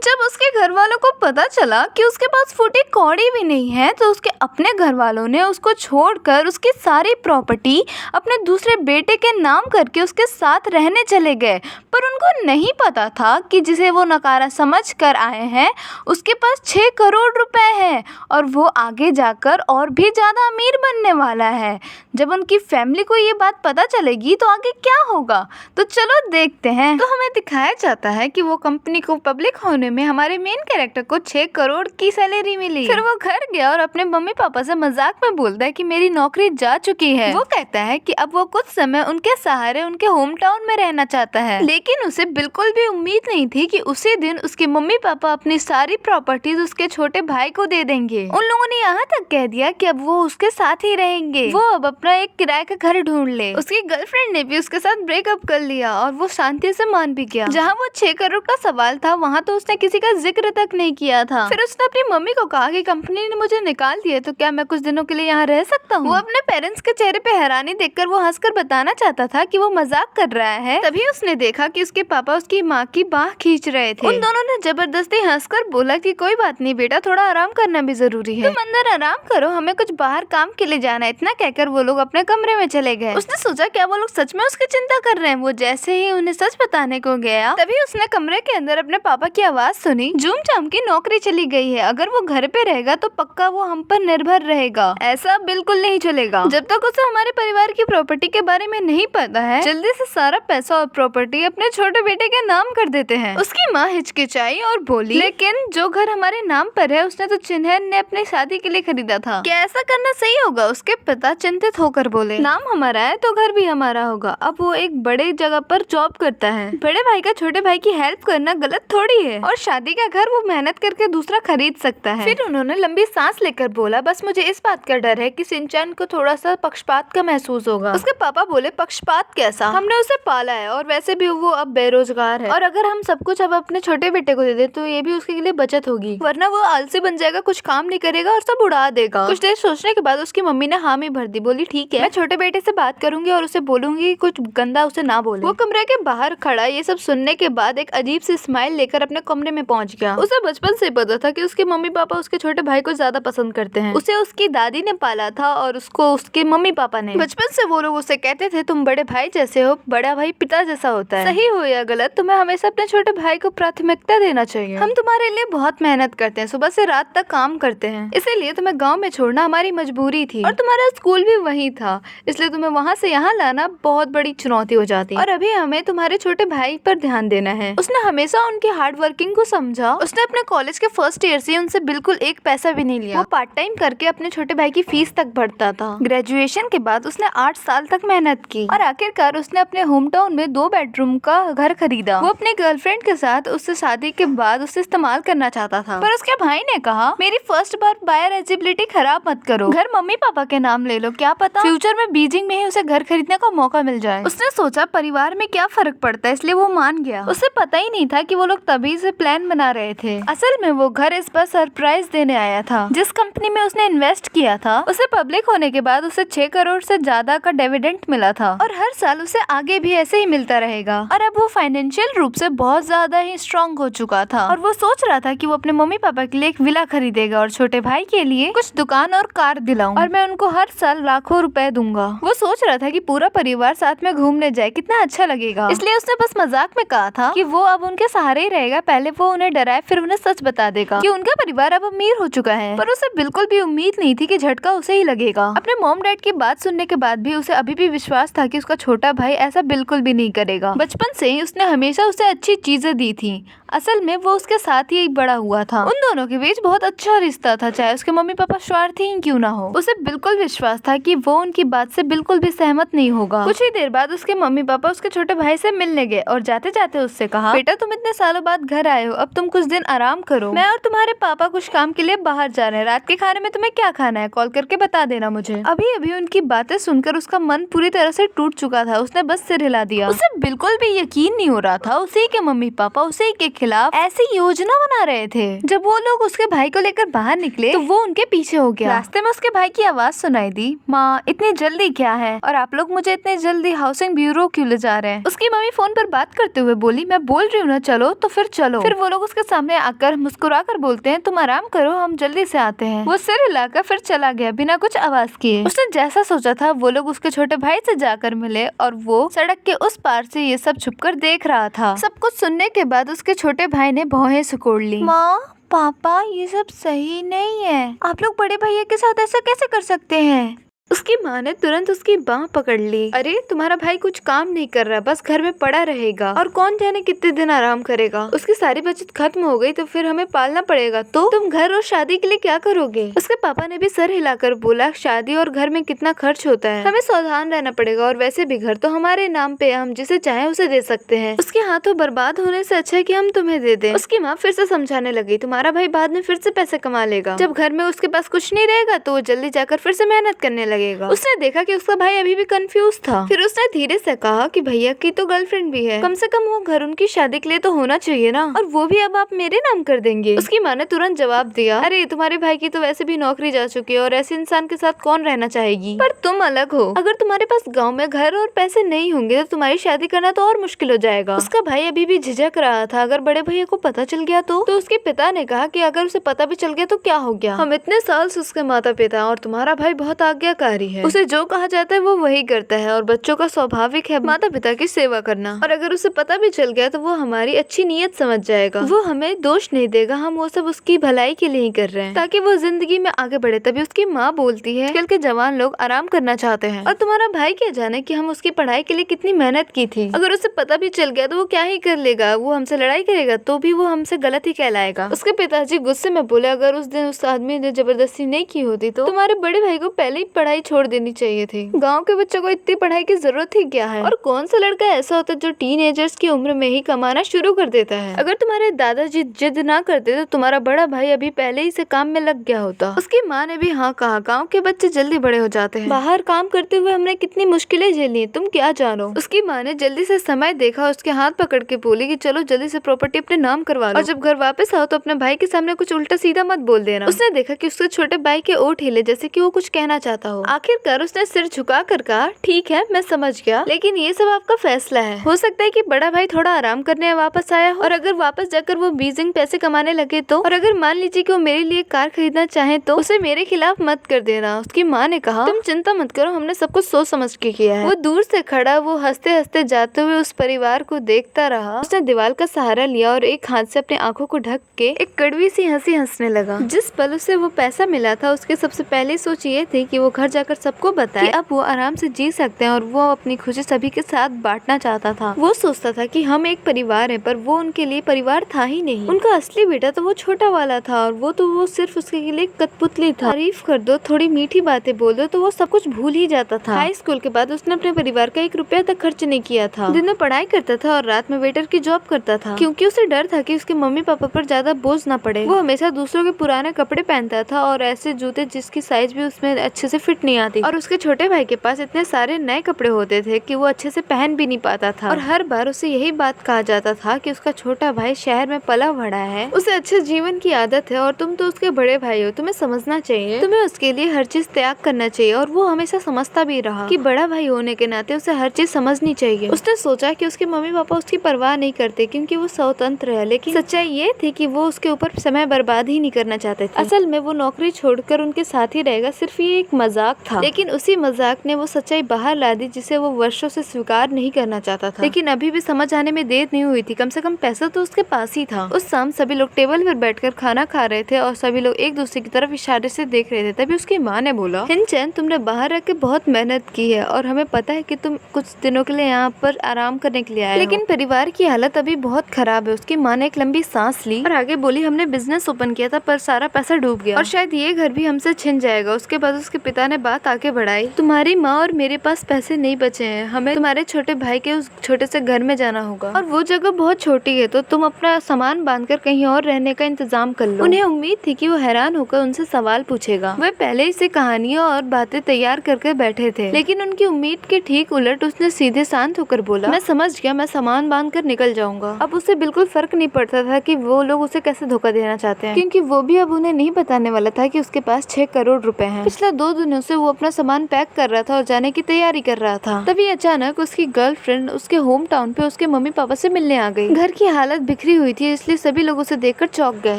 जब उसके घर वालों को पता चला कि उसके पास फूटी कौड़ी भी नहीं है, तो उसके अपने घर वालों ने उसको छोड़कर उसकी सारी प्रॉपर्टी अपने दूसरे बेटे के नाम करके उसके साथ रहने चले गए। पर उनको नहीं पता था कि जिसे वो नकारा समझ कर आए हैं उसके पास 6 करोड़ रुपए हैं और वो आगे जाकर और भी ज्यादा अमीर बनने वाला है। जब उनकी फैमिली को ये बात पता चलेगी तो आगे क्या होगा, तो चलो देखते हैं। तो हमें दिखाया जाता है कि वो कंपनी को पब्लिक होने में हमारे मेन कैरेक्टर को 6 करोड़ की सैलरी मिली। फिर वो घर गया और अपने मम्मी पापा से मजाक में बोलता है कि मेरी नौकरी जा चुकी है। वो कहता है कि अब वो कुछ समय उनके सहारे उनके होम टाउन में रहना चाहता है, लेकिन उसे बिल्कुल भी उम्मीद नहीं थी कि उसी दिन उसके मम्मी पापा अपनी सारी प्रॉपर्टीज उसके छोटे भाई को दे देंगे। उन लोगों ने यहाँ तक कह दिया कि अब वो उसके साथ ही रहेंगे, वो अब अपना एक किराए का घर ढूंढ ले। उसकी गर्लफ्रेंड ने भी उसके साथ ब्रेकअप कर लिया और वो शांति से मान भी गया। जहाँ वो 6 करोड़ का सवाल था वहाँ तो उसने किसी का जिक्र तक नहीं किया था। फिर उसने अपनी मम्मी को कहा कि कंपनी ने मुझे निकाल दिया तो क्या मैं कुछ दिनों के लिए यहाँ रह सकता हूँ। वो अपने पेरेंट्स के चेहरे पे हैरानी देखकर वो हंसकर बताना चाहता था कि वो मजाक कर रहा है। तभी उसने देखा कि उसके पापा उसकी माँ की बाह खींच रहे थे। उन दोनों ने जबरदस्ती हंसकर बोला कि कोई बात नहीं बेटा, थोड़ा आराम करना भी जरूरी है, तुम अंदर आराम करो, हमें कुछ बाहर काम के लिए जाना है। इतना कहकर वो लोग अपने कमरे में चले गए। उसने सोचा क्या वो लोग सच में उसकी चिंता कर रहे हैं। वो जैसे ही उन्हें सच बताने को गया तभी उसने कमरे के अंदर अपने पापा की आवाज सुनी, जूम चाम की नौकरी चली गई है, अगर वो घर पे रहेगा तो पक्का वो हम पर निर्भर रहेगा, ऐसा बिल्कुल नहीं चलेगा। जब तक उसे हमारे परिवार की प्रॉपर्टी के बारे में नहीं पता है, जल्दी से सारा पैसा और प्रॉपर्टी अपने छोटे बेटे के नाम कर देते हैं। उसकी माँ हिचकिचाई और बोली, लेकिन जो घर हमारे नाम पर है उसने तो चिन्हैन ने अपनी शादी के लिए खरीदा था, क्या ऐसा करना सही होगा? उसके पिता चिंतित होकर बोले, नाम हमारा है तो घर भी हमारा होगा। अब वो एक बड़े जगह पर जॉब करता है, बड़े भाई का छोटे भाई की हेल्प करना गलत थोड़ी है, और शादी का घर वो मेहनत करके दूसरा खरीद सकता है। फिर उन्होंने लंबी सांस लेकर बोला, बस मुझे इस बात का डर है कि शिनचैन को थोड़ा सा पक्षपात का महसूस होगा। उसके पापा बोले, पक्षपात कैसा? हमने उसे पाला है और वैसे भी वो अब बेरोजगार है, और अगर हम सब कुछ अब अपने छोटे बेटे को दे दे तो ये भी उसके लिए बचत होगी, वरना वो आलसी बन जाएगा, कुछ काम नहीं करेगा और सब उड़ा देगा। कुछ देर सोचने के बाद उसकी मम्मी ने हामी भर दी। बोली, ठीक है, मैं छोटे बेटे से बात करूंगी और उसे बोलूंगी कुछ गंदा उसे ना बोले। वो कमरे के बाहर खड़ा ये सब सुनने के बाद एक अजीब सी स्माइल लेकर अपने कमरे में पहुंच गया। उसे बचपन से पता था कि उसके मम्मी पापा उसके छोटे भाई को ज्यादा पसंद करते हैं। उसे उसकी दादी ने पाला था और उसको उसके मम्मी पापा ने। बचपन से वो लोग उसे कहते थे, तुम बड़े भाई जैसे हो, बड़ा भाई पिता जैसा होता है। सही हो या गलत, तुम्हें हमेशा अपने छोटे भाई को प्राथमिकता देना चाहिए। हम तुम्हारे लिए बहुत मेहनत करते हैं, सुबह से रात तक काम करते हैं, इसीलिए तुम्हें गाँव में छोड़ना हमारी मजबूरी थी, और तुम्हारा स्कूल भी वही था, इसलिए तुम्हें वहाँ से यहाँ लाना बहुत बड़ी चुनौती हो जाती, और अभी हमें तुम्हारे छोटे भाई पर ध्यान देना है। उसने हमेशा उनकी हार्ड वर्किंग को समझा। उसने अपने कॉलेज के फर्स्ट ईयर से उनसे बिल्कुल एक पैसा भी नहीं लिया। वो पार्ट टाइम करके अपने छोटे भाई की फीस तक भरता था। ग्रेजुएशन के बाद उसने 8 साल तक मेहनत की और आखिरकार उसने अपने होम टाउन में 2 बेडरूम का घर खरीदा। वो अपनी गर्लफ्रेंड के साथ उससे शादी के बाद उसे इस्तेमाल करना चाहता था, पर उसके भाई ने कहा, मेरी फर्स्ट बार बायर एलिजिबिलिटी खराब मत करो, घर मम्मी पापा के नाम ले लो, क्या पता फ्यूचर में बीजिंग में ही उसे घर खरीदने का मौका मिल जाए। उसने सोचा परिवार में क्या फर्क पड़ता है, इसलिए वो मान गया। उसे पता ही नहीं था कि वो लोग तभी से प्लान बना रहे थे। असल में वो घर इस बार सरप्राइज देने आया था। जिस कंपनी में उसने इन्वेस्ट किया था उसे पब्लिक होने के बाद उसे 6 करोड़ से ज्यादा का डिविडेंड मिला था, और हर साल उसे आगे भी ऐसे ही मिलता रहेगा। और अब वो फाइनेंशियल रूप से बहुत ज्यादा ही स्ट्रॉन्ग हो चुका था, और वो सोच रहा था कि वो अपने मम्मी पापा के लिए एक विला खरीदेगा और छोटे भाई के लिए कुछ दुकान और कार दिलाऊं, और मैं उनको हर साल लाखों रुपए दूंगा। वो सोच रहा था कि पूरा परिवार साथ में घूमने जाए, कितना अच्छा लगेगा। इसलिए उसने बस मजाक में कहा था कि वो अब उनके सहारे ही रहेगा, पहले वो उन्हें डराए फिर उन्हें सच बता देगा कि उनका परिवार अब अमीर हो चुका है। पर उसे बिल्कुल भी उम्मीद नहीं थी कि झटका उसे ही लगेगा। अपने मॉम डैड की बात सुनने के बाद भी उसे अभी भी विश्वास था कि उसका छोटा भाई ऐसा बिल्कुल भी नहीं करेगा। बचपन से ही उसने हमेशा उसे अच्छी चीजें दी थी। असल में वो उसके साथ ही बड़ा हुआ था। उन दोनों के बीच बहुत अच्छा रिश्ता था, चाहे उसके मम्मी पापा स्वार्थी ही क्यों ना हो। उसे बिल्कुल विश्वास था कि वो उनकी बात से बिल्कुल भी सहमत नहीं होगा। कुछ ही देर बाद उसके मम्मी पापा उसके छोटे भाई से मिलने गए और जाते जाते उससे कहा, बेटा तुम इतने सालों बाद घर आए हो, अब तुम कुछ दिन आराम करो, मैं और तुम्हारे पापा कुछ काम के लिए बाहर जा रहे हैं, रात के खाने में तुम्हें क्या खाना है कॉल करके बता देना मुझे। अभी अभी उनकी बातें सुनकर उसका मन पूरी तरह से टूट चुका था। उसने बस सिर हिला दिया। उसे बिल्कुल भी यकीन नहीं हो रहा था उसी के मम्मी पापा उसी के खिलाफ ऐसी योजना बना रहे थे। जब वो लोग उसके भाई को लेकर बाहर निकले तो वो उनके पीछे हो गया। रास्ते में उसके भाई की आवाज सुनाई दी, माँ इतनी जल्दी क्या है, और आप लोग मुझे इतने जल्दी हाउसिंग ब्यूरो क्यों ले जा रहे हैं। उसकी मम्मी फोन पर बात करते हुए बोली, मैं बोल रही हूँ ना चलो तो फिर चलो। फिर वो लोग उसके सामने आकर मुस्कुरा कर बोलते हैं, तुम आराम करो, हम जल्दी से आते हैं। वो सिर हिलाकर फिर चला गया बिना कुछ आवाज किए। उसने जैसा सोचा था वो लोग उसके छोटे भाई से जाकर मिले और वो सड़क के उस पार से ये सब छुपकर देख रहा था। सब कुछ सुनने के बाद उसके छोटे भाई ने भौहें सिकोड़ ली। माँ, पापा, ये सब सही नहीं है। आप लोग बड़े भैया के साथ ऐसा कैसे कर सकते हैं? उसकी माँ ने तुरंत उसकी बाह पकड़ ली। अरे तुम्हारा भाई कुछ काम नहीं कर रहा, बस घर में पड़ा रहेगा और कौन जाने कितने दिन आराम करेगा। उसकी सारी बचत खत्म हो गई तो फिर हमें पालना पड़ेगा, तो तुम घर और शादी के लिए क्या करोगे? उसके पापा ने भी सर हिलाकर बोला, शादी और घर में कितना खर्च होता है, हमें सावधान रहना पड़ेगा और वैसे भी घर तो हमारे नाम पे, हम जिसे चाहे उसे दे सकते हैं। उसके हाथों बर्बाद होने से अच्छा है कि हम तुम्हें दे दें। उसकी माँ फिर से समझाने लगी, तुम्हारा भाई बाद में फिर से पैसे कमा लेगा, जब घर में उसके पास कुछ नहीं रहेगा तो वो जल्दी जाकर फिर से मेहनत करने लगेगा। उसने देखा कि उसका भाई अभी भी कंफ्यूज था। फिर उसने धीरे से कहा कि भैया की तो गर्लफ्रेंड भी है, कम से कम वो घर उनकी शादी के लिए तो होना चाहिए ना, और वो भी अब आप मेरे नाम कर देंगे। उसकी माँ ने तुरंत जवाब दिया, अरे तुम्हारे भाई की तो वैसे भी नौकरी जा चुकी है और ऐसे इंसान के साथ कौन रहना चाहेगी, पर तुम अलग हो। अगर तुम्हारे पास गाँव में घर और पैसे नहीं होंगे तो तुम्हारी शादी करना तो और मुश्किल हो जाएगा। उसका भाई अभी भी झिझक रहा था, अगर बड़े भैया को पता चल गया तो उसके पिता ने कहा कि अगर उसे पता भी चल गया तो क्या हो गया, हम इतने साल से उसके माता पिता और तुम्हारा भाई बहुत आज्ञाकारी है, उसे जो कहा जाता है वो वही करता है और बच्चों का स्वाभाविक है माता पिता की सेवा करना, और अगर उसे पता भी चल गया तो वो हमारी अच्छी नीयत समझ जाएगा, वो हमें दोष नहीं देगा, हम वो सब उसकी भलाई के लिए ही कर रहे हैं ताकि वो जिंदगी में आगे बढ़े। तभी उसकी माँ बोलती है, आजकल के जवान लोग आराम करना चाहते हैं और तुम्हारा भाई क्या जाने कि हम उसकी पढ़ाई के लिए कितनी मेहनत की थी, अगर उसे पता भी चल गया तो वो क्या ही कर लेगा, वो हमसे लड़ाई करेगा तो भी वो हमसे गलत ही कहलाएगा। उसके पिताजी गुस्से में बोले, अगर उस दिन उस आदमी ने जबरदस्ती नहीं की होती तो तुम्हारे बड़े भाई को पहले ही पढ़ाई छोड़ देनी चाहिए थी, गांव के बच्चों को इतनी पढ़ाई की जरूरत ही क्या है, और कौन सा लड़का ऐसा होता है जो टीनेजर्स की उम्र में ही कमाना शुरू कर देता है। अगर तुम्हारे दादाजी जिद ना करते तो तुम्हारा बड़ा भाई अभी पहले ही से काम में लग गया होता। उसकी माँ ने भी हाँ कहा, गाँव के बच्चे जल्दी बड़े हो जाते हैं, बाहर काम करते हुए हमने कितनी मुश्किलें झेली, तुम क्या जानो। उसकी माँ ने जल्दी से समय देखा, उसके हाथ पकड़ के बोली कि चलो जल्दी से प्रॉपर्टी अपने नाम करवा लो और जब घर वापस आओ तो अपने भाई के सामने कुछ उल्टा सीधा मत बोल देना। उसने देखा कि उसके छोटे भाई के ओठ हिले जैसे कि वो कुछ कहना चाहता हो। आखिरकार उसने सिर झुका कर कहा, ठीक है मैं समझ गया, लेकिन ये सब आपका फैसला है, हो सकता है कि बड़ा भाई थोड़ा आराम करने वापस आया हो और अगर वापस जाकर वो बीजिंग पैसे कमाने लगे तो, और अगर मान लीजिए कि वो मेरे लिए कार खरीदना चाहे तो उसे मेरे खिलाफ मत कर देना। उसकी माँ ने कहा, तुम चिंता मत करो, हमने सब कुछ सोच समझ के किया है। वो दूर से खड़ा, वो हंसते हंसते जाते हुए उस परिवार को देखता रहा। उसने दीवार का सहारा लिया और एक हाथ से अपनी आंखों को ढक के एक कड़वी सी हंसी हंसने लगा। जिस पल उसे वो पैसा मिला था उसके सबसे पहले सोच ये थी कि वो घर जाकर सबको बताए अब वो आराम से जी सकते हैं और वो अपनी खुशी सभी के साथ बांटना चाहता था। वो सोचता था कि हम एक परिवार है, पर वो उनके लिए परिवार था ही नहीं। उनका असली बेटा तो वो छोटा वाला था और वो सिर्फ उसके लिए कठपुतली था। तारीफ कर दो, थोड़ी मीठी बातें बोल दो तो वो सब कुछ भूल ही जाता था। हाई स्कूल के बाद उसने अपने परिवार का 1 रुपया तक खर्च नहीं किया था। दिन में पढ़ाई करता था और रात में वेटर की जॉब करता था, क्योंकि उसे डर था कि उसके मम्मी पापा पर ज्यादा बोझ न पड़े। वो हमेशा दूसरों के पुराने कपड़े पहनता था और ऐसे जूते जिसकी साइज भी उसमें अच्छे से फिट नहीं आती, और उसके छोटे भाई के पास इतने सारे नए कपड़े होते थे कि वो अच्छे से पहन भी नहीं पाता था। और हर बार उसे यही बात कहा जाता था कि उसका छोटा भाई शहर में पला बड़ा है, उसे अच्छे जीवन की आदत है और तुम तो उसके बड़े भाई हो, तुम्हें समझना चाहिए, तुम्हें उसके लिए हर चीज त्याग करना चाहिए। और वो हमेशा समझता भी रहा कि बड़ा भाई होने के नाते उसे हर चीज समझनी चाहिए। उसने सोचा कि उसके मम्मी पापा उसकी परवाह नहीं करते क्योंकि वो स्वतंत्र है, लेकिन सच्चाई ये थी कि वो उसके ऊपर समय बर्बाद ही नहीं करना चाहते थे। असल में वो नौकरी छोड़कर उनके साथ ही रहेगा, सिर्फ ये एक मजाक था। लेकिन उसी मजाक ने वो सच्चाई बाहर ला दी जिसे वो वर्षों से स्वीकार नहीं करना चाहता था। लेकिन अभी भी समझ आने में देर नहीं हुई थी, कम से कम पैसा तो उसके पास ही था। उस शाम सभी लोग टेबल पर बैठकर खाना खा रहे थे और सभी लोग एक दूसरे की तरफ इशारे से देख रहे थे। तभी उसकी माँ ने बोला, हिनचैन तुमने बाहर रह के बहुत मेहनत की है और हमें पता है कि तुम कुछ दिनों के लिए यहाँ पर आराम करने के लिए आए, लेकिन परिवार की हालत अभी बहुत खराब है। उसकी माँ ने एक लंबी सांस ली और आगे बोली, हमने बिजनेस ओपन किया था पर सारा पैसा डूब गया और शायद ये घर भी हमसे छिन जाएगा। उसके बाद उसके पिता ने बात आगे बढ़ाई, तुम्हारी माँ और मेरे पास पैसे नहीं बचे हैं, हमें तुम्हारे छोटे भाई के उस छोटे से घर में जाना होगा और वो जगह बहुत छोटी है, तो तुम अपना सामान बांधकर कहीं और रहने का इंतजाम कर लो। उन्हें उम्मीद थी कि वो हैरान होकर उनसे सवाल पूछेगा। वे पहले ही से कहानियां और बातें तैयार करके बैठे थे, लेकिन उनकी उम्मीद के ठीक उलट उसने सीधे शांत होकर बोला, मैं समझ गया, मैं सामान बांध कर निकल जाऊंगा। अब उसे बिल्कुल फर्क नहीं पड़ता था कि वो लोग उसे कैसे धोखा देना चाहते हैं, क्योंकि वो भी अब उन्हें नहीं बताने वाला था कि उसके पास 6 करोड़ रुपए हैं। पिछले 2 दिनों से वो अपना सामान पैक कर रहा था और जाने की तैयारी कर रहा था। तभी अचानक उसकी गर्लफ्रेंड उसके होम टाउन पे उसके मम्मी पापा से मिलने आ गई। घर की हालत बिखरी हुई थी, इसलिए सभी लोग उसे देखकर चौंक गए।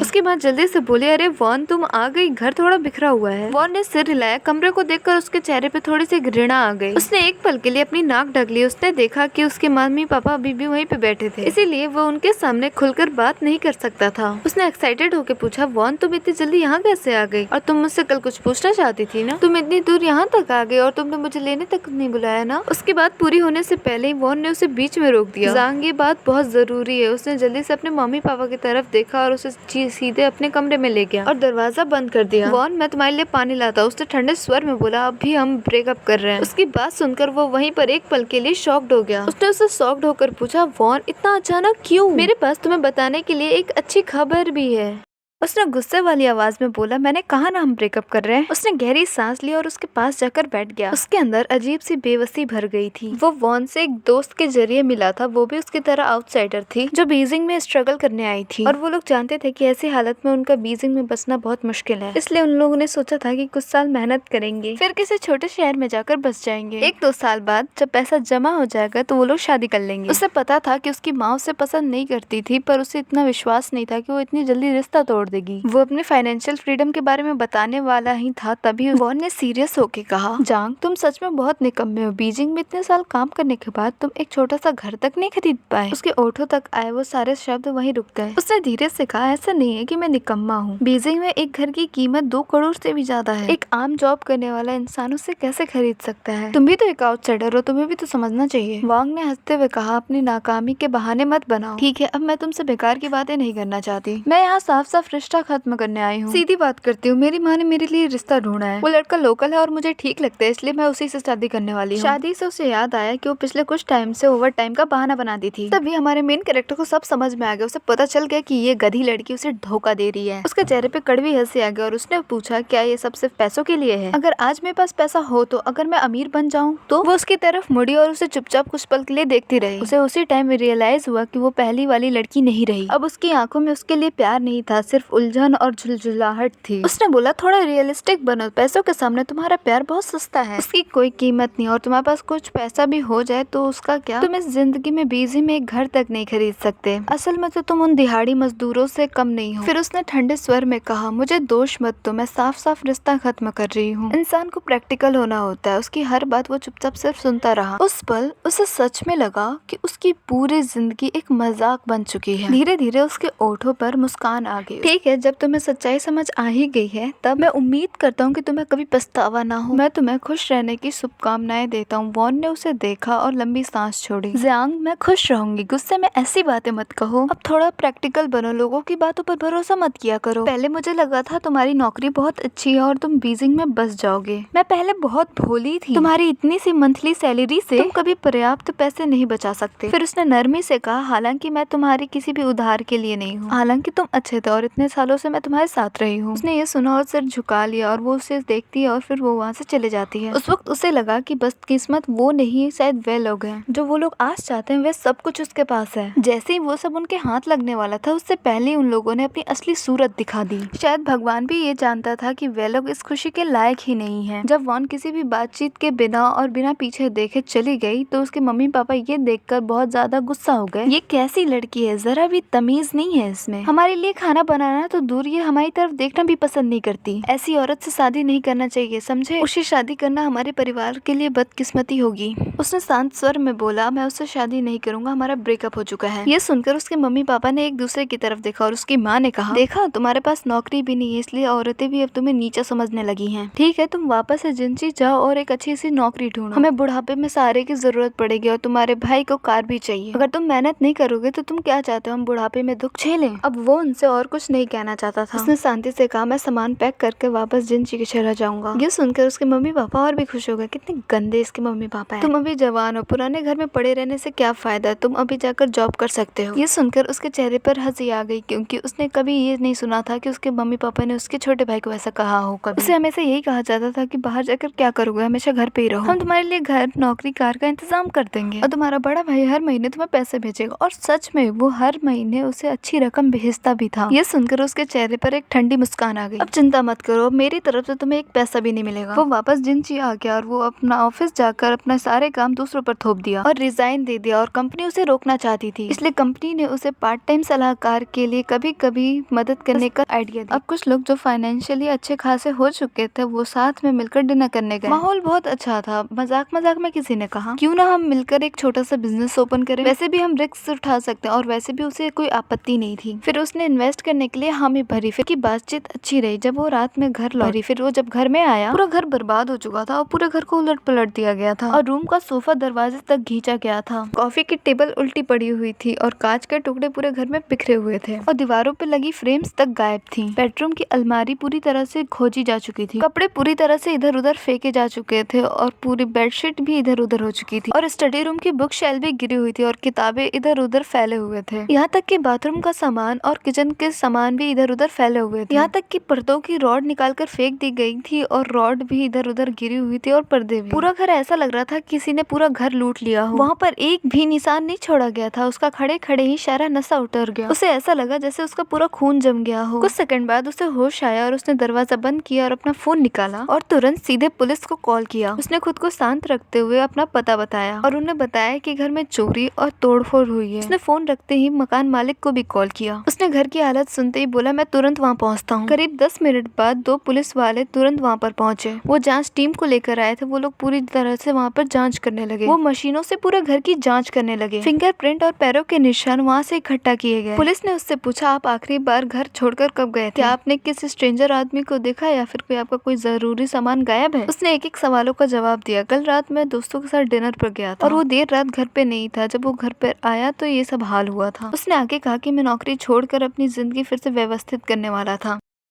उसके बाद जल्दी से बोले, अरे वॉन तुम आ गई, घर थोड़ा बिखरा हुआ है। वॉन ने सिर हिलाया। कमरे को देखकर उसके चेहरे पे थोड़ी सी घृणा आ गई। उसने एक पल के लिए अपनी नाक ढक ली। उसने देखा कि उसके मम्मी पापा अभी भी वहीं पे बैठे थे, इसीलिए वो उनके सामने खुलकर बात नहीं कर सकता था। उसने एक्साइटेड होकर पूछा, वॉन तुम इतनी जल्दी यहाँ कैसे आ गई? और तुम मुझसे कल कुछ पूछना चाहती थी ना? तुम इतनी दूर यहाँ तक आ गई और तुमने मुझे लेने तक नहीं बुलाया ना? उसकी बात पूरी होने से पहले ही वॉन ने उसे बीच में रोक दिया। ज़ांग, ये बात बहुत जरूरी है। उसने जल्दी से अपने मम्मी पापा की तरफ देखा और उसे सीधे अपने कमरे में ले गया और दरवाजा बंद कर दिया। वॉन, मैं तुम्हारे लिए पानी लाता हूँ, उसने ठंडे स्वर में बोला। अभी हम ब्रेकअप कर रहे हैं। उसकी बात सुनकर वो वहीं पर एक पल के लिए शॉक्ड हो गया। उसने उसे शॉक्ड होकर पूछा, वॉन इतना अचानक क्यों? मेरे पास तुम्हें बताने के लिए एक अच्छी खबर भी है। उसने गुस्से वाली आवाज में बोला, मैंने कहा ना हम ब्रेकअप कर रहे हैं। उसने गहरी सांस ली और उसके पास जाकर बैठ गया। उसके अंदर अजीब सी बेबसी भर गई थी। वो वॉन से एक दोस्त के जरिए मिला था, वो भी उसकी तरह आउटसाइडर थी जो बीजिंग में स्ट्रगल करने आई थी, और वो लोग जानते थे कि ऐसी हालत में उनका बीजिंग में बसना बहुत मुश्किल है। इसलिए उन लोगों ने सोचा था कि कुछ साल मेहनत करेंगे, फिर किसी छोटे शहर में जाकर बस जाएंगे। 1-2 साल बाद जब पैसा जमा हो जाएगा तो वो लोग शादी कर लेंगे। उसे पता था कि उसकी माँ उसे पसंद नहीं करती थी, पर उसे इतना विश्वास नहीं था कि वो इतनी जल्दी रिश्ता तोड़ देगी। वो अपने फाइनेंशियल फ्रीडम के बारे में बताने वाला ही था, तभी वॉन ने सीरियस होके कहा, जांग तुम सच में बहुत निकम्मे हो। बीजिंग में इतने साल काम करने के बाद तुम एक छोटा सा घर तक नहीं खरीद पाए। उसके ओठों तक आए वो सारे शब्द वहीं रुक गए। उसने धीरे से कहा, ऐसा नहीं है कि मैं निकम्मा हूँ। बीजिंग में एक घर की कीमत 2 करोड़ से भी ज्यादा है। एक आम जॉब करने वाला इंसान उसे कैसे खरीद सकता है? तुम भी तो एक आउटसाइडर हो, तुम्हें भी तो समझना चाहिए। वांग ने हंसते हुए कहा, अपनी नाकामी के बहाने मत बनाओ। ठीक है, अब मैं तुमसे बेकार की बातें नहीं करना चाहती। मैं यहाँ साफ साफ रिश्ता खत्म करने आई हूँ। सीधी बात करती हूँ, मेरी माँ ने मेरे लिए रिश्ता ढूंढा है। वो लड़का लोकल है और मुझे ठीक लगता है, इसलिए मैं उसी से शादी करने वाली हूँ। शादी से उसे याद आया कि वो पिछले कुछ टाइम से ओवर टाइम का बहाना बनाती थी। तभी हमारे मेन कैरेक्टर को सब समझ में आ गया। उसे पता चल गया कि ये गधी लड़की उसे धोखा दे रही है। उसके चेहरे पे कड़वी हंसी आ गई और उसने पूछा, क्या ये सब सिर्फ पैसों के लिए है? अगर आज मेरे पास पैसा हो तो अगर मैं अमीर बन जाऊँ तो? वो उसकी तरफ मुड़ी और उसे चुपचाप कुछ पल के लिए देखती रही। उसे उसी टाइम में रियलाइज हुआ कि वो पहली वाली लड़की नहीं रही। अब उसकी आंखों में उसके लिए प्यार नहीं था, सिर्फ उलझन और झुलझुलाहट थी। उसने बोला, थोड़ा रियलिस्टिक बनो, पैसों के सामने तुम्हारा प्यार बहुत सस्ता है, उसकी कोई कीमत नहीं। और तुम्हारे पास कुछ पैसा भी हो जाए तो उसका क्या? तुम इस जिंदगी में बीजी में एक घर तक नहीं खरीद सकते। असल में तो तुम उन दिहाड़ी मजदूरों से कम नहीं हो। फिर उसने ठंडे स्वर में कहा, मुझे दोष मत दो, मैं साफ साफ रिश्ता खत्म कर रही हूँ। इंसान को प्रैक्टिकल होना होता है। उसकी हर बात वो चुपचाप सिर्फ सुनता रहा। उस पल उसे सच में लगा कि उसकी पूरी जिंदगी एक मजाक बन चुकी है। धीरे धीरे उसके ओठों पर मुस्कान आ गई। ठीक है, जब तुम्हें सच्चाई समझ आ ही गई है तब मैं उम्मीद करता हूँ कि तुम्हें कभी पछतावा ना हो। मैं तुम्हें खुश रहने की शुभकामनाएं देता हूँ। वॉन ने उसे देखा और लंबी सांस छोड़ी। ज़ियांग, मैं खुश रहूंगी, गुस्से में ऐसी बातें मत कहो। अब थोड़ा प्रैक्टिकल बनो, लोगों की बातों पर भरोसा मत किया करो। पहले मुझे लगा था तुम्हारी नौकरी बहुत अच्छी है और तुम बीजिंग में बस जाओगे। मैं पहले बहुत भोली थी। तुम्हारी इतनी सी मंथली सैलरी से तुम कभी पर्याप्त पैसे नहीं बचा सकते। फिर उसने नरमी से कहा, हालांकि मैं तुम्हारी किसी भी उधार के लिए नहीं हूँ। हालांकि तुम अच्छे थे और इतने सालों से मैं तुम्हारे साथ रही हूँ। उसने ये सुना और सिर झुका लिया और वो उसे देखती है और फिर वो वहाँ से चले जाती है। उस वक्त उसे लगा कि बस किस्मत वो नहीं, शायद वे लोग हैं जो वो लोग आज चाहते हैं। वे सब कुछ उसके पास है। जैसे ही वो सब उनके हाथ लगने वाला था, उससे पहले उन लोगों ने अपनी असली सूरत दिखा दी। शायद भगवान भी ये जानता था कि वे लोग इस खुशी के लायक ही नहीं है। जब वॉन किसी भी बातचीत के बिना और बिना पीछे देखे चली गई तो उसके मम्मी पापा ये देखकर बहुत ज्यादा गुस्सा हो गए। ये कैसी लड़की है, जरा भी तमीज नहीं है इसमें। हमारे लिए खाना बनाना तो दूर, ये हमारी तरफ देखना भी पसंद नहीं करती। ऐसी औरत से शादी नहीं करना चाहिए, समझे? उससे शादी करना हमारे परिवार के लिए बदकिस्मती होगी। उसने शांत स्वर में बोला, मैं उससे शादी नहीं करूंगा, हमारा ब्रेकअप हो चुका है। ये सुनकर उसके मम्मी पापा ने एक दूसरे की तरफ देखा और उसकी माँ ने कहा, देखा तुम्हारे पास नौकरी भी नहीं है, इसलिए औरतें भी अब तुम्हें नीचा समझने लगी हैं। ठीक है, तुम वापस एजेंसी जाओ और एक अच्छी सी नौकरी ढूंढो। हमें बुढ़ापे में सहारे की जरूरत पड़ेगी और तुम्हारे भाई को कार भी चाहिए। अगर तुम मेहनत नहीं करोगे तो तुम क्या चाहते हो, हम बुढ़ापे में दुख झेलें? अब वो उनसे और कुछ नहीं कहना चाहता था। उसने शांति से कहा, मैं सामान पैक करके वापस जिंची के चला जाऊंगा। ये सुनकर उसके मम्मी पापा और भी खुश हो गए। कितने गंदे इसके मम्मी पापा हैं। तुम अभी जवान हो, पुराने घर में पड़े रहने से क्या फायदा, तुम अभी जाकर जॉब कर सकते हो। ये सुनकर उसके चेहरे पर हंसी आ गई, क्योंकि उसने कभी ये नहीं सुना था कि उसके मम्मी पापा ने उसके छोटे भाई को ऐसा कहा हो। कभी उसे हमेशा यही कहा जाता था कि बाहर जाकर क्या करोगे, हमेशा घर पे ही रहो, हम तुम्हारे लिए घर, नौकरी, कार का इंतजाम कर देंगे और तुम्हारा बड़ा भाई हर महीने तुम्हें पैसे भेजेगा। और सच में वो हर महीने उसे अच्छी रकम भेजता भी था। ये सुनकर देखकर उसके चेहरे पर एक ठंडी मुस्कान आ गई। अब चिंता मत करो, मेरी तरफ से तुम्हें एक पैसा भी नहीं मिलेगा। वो वापस जिंची आ गया और वो अपना ऑफिस जाकर अपना सारे काम दूसरों पर थोप दिया और रिजाइन दे दिया। और कंपनी उसे रोकना चाहती थी, इसलिए कंपनी ने उसे पार्ट टाइम सलाहकार के लिए कभी कभी मदद करने का आइडिया दिया। अब कुछ लोग जो फाइनेंशियली अच्छे खासे हो चुके थे वो साथ में मिलकर डिनर करने गए। माहौल बहुत अच्छा था। मजाक मजाक में किसी ने कहा, क्यों ना हम मिलकर एक छोटा सा बिजनेस ओपन करें, वैसे भी हम रिस्क उठा सकते हैं और वैसे भी उसे कोई आपत्ति नहीं थी। फिर उसने इन्वेस्ट करने के लिए हामी भरी। फिर की बातचीत अच्छी रही। जब वो रात में घर लौटी, फिर वो जब घर में आया, पूरा घर बर्बाद हो चुका था और पूरे घर को उलट पलट दिया गया था और रूम का सोफा दरवाजे तक खींचा गया था। कॉफी की टेबल उल्टी पड़ी हुई थी और कांच के टुकड़े पूरे घर में बिखरे हुए थे और दीवारों पे लगी फ्रेम्स तक गायब थी। बेडरूम की अलमारी पूरी तरह से खोजी जा चुकी थी, कपड़े पूरी तरह से इधर उधर फेंके जा चुके थे और पूरी बेडशीट भी इधर उधर हो चुकी थी और स्टडी रूम की बुक शेल्फ भी गिरी हुई थी और किताबें इधर उधर फैले हुए थे। यहाँ तक कि बाथरूम का सामान और किचन के सामान भी इधर उधर फैले हुए थे। यहाँ तक कि पर्दों की रॉड निकालकर फेंक दी गई थी और रॉड भी इधर उधर गिरी हुई थी और पर्दे भी। पूरा घर ऐसा लग रहा था किसी ने पूरा घर लूट लिया हो। वहाँ पर एक भी निशान नहीं छोड़ा गया था। उसका खड़े खड़े ही सारा नशा उतर गया। उसे ऐसा लगा जैसे उसका पूरा खून जम गया हो। कुछ सेकंड बाद उसे होश आया और उसने दरवाजा बंद किया और अपना फोन निकाला और तुरंत सीधे पुलिस को कॉल किया। उसने खुद को शांत रखते हुए अपना पता बताया और उन्हें बताया कि घर में चोरी और तोड़फोड़ हुई है। उसने फोन रखते ही मकान मालिक को भी कॉल किया। उसने घर की हालत सुनते ही बोला, मैं तुरंत वहाँ पहुँचता हूँ। करीब 10 मिनट बाद 2 पुलिस वाले तुरंत वहाँ पर पहुँचे। वो जांच टीम को लेकर आए थे। वो लोग पूरी तरह से वहाँ पर जांच करने लगे। वो मशीनों से पूरे घर की जांच करने लगे। फिंगरप्रिंट और पैरों के निशान वहाँ से इकट्ठा किए गए। पुलिस ने उससे पूछा, आप आखिरी बार घर छोड़कर कब गए थे? क्या आपने किसी स्ट्रेंजर आदमी को देखा या फिर कोई आपका कोई जरूरी सामान गायब है? उसने एक एक सवालों का जवाब दिया। कल रात मैं दोस्तों के साथ डिनर पर गया था और वो देर रात घर पे नहीं था। जब वो घर पर आया तो ये सब हाल हुआ था। उसने आगे कहा कि मैं नौकरी छोड़कर अपनी जिंदगी फिर से व्यवस्थित करने वाला था।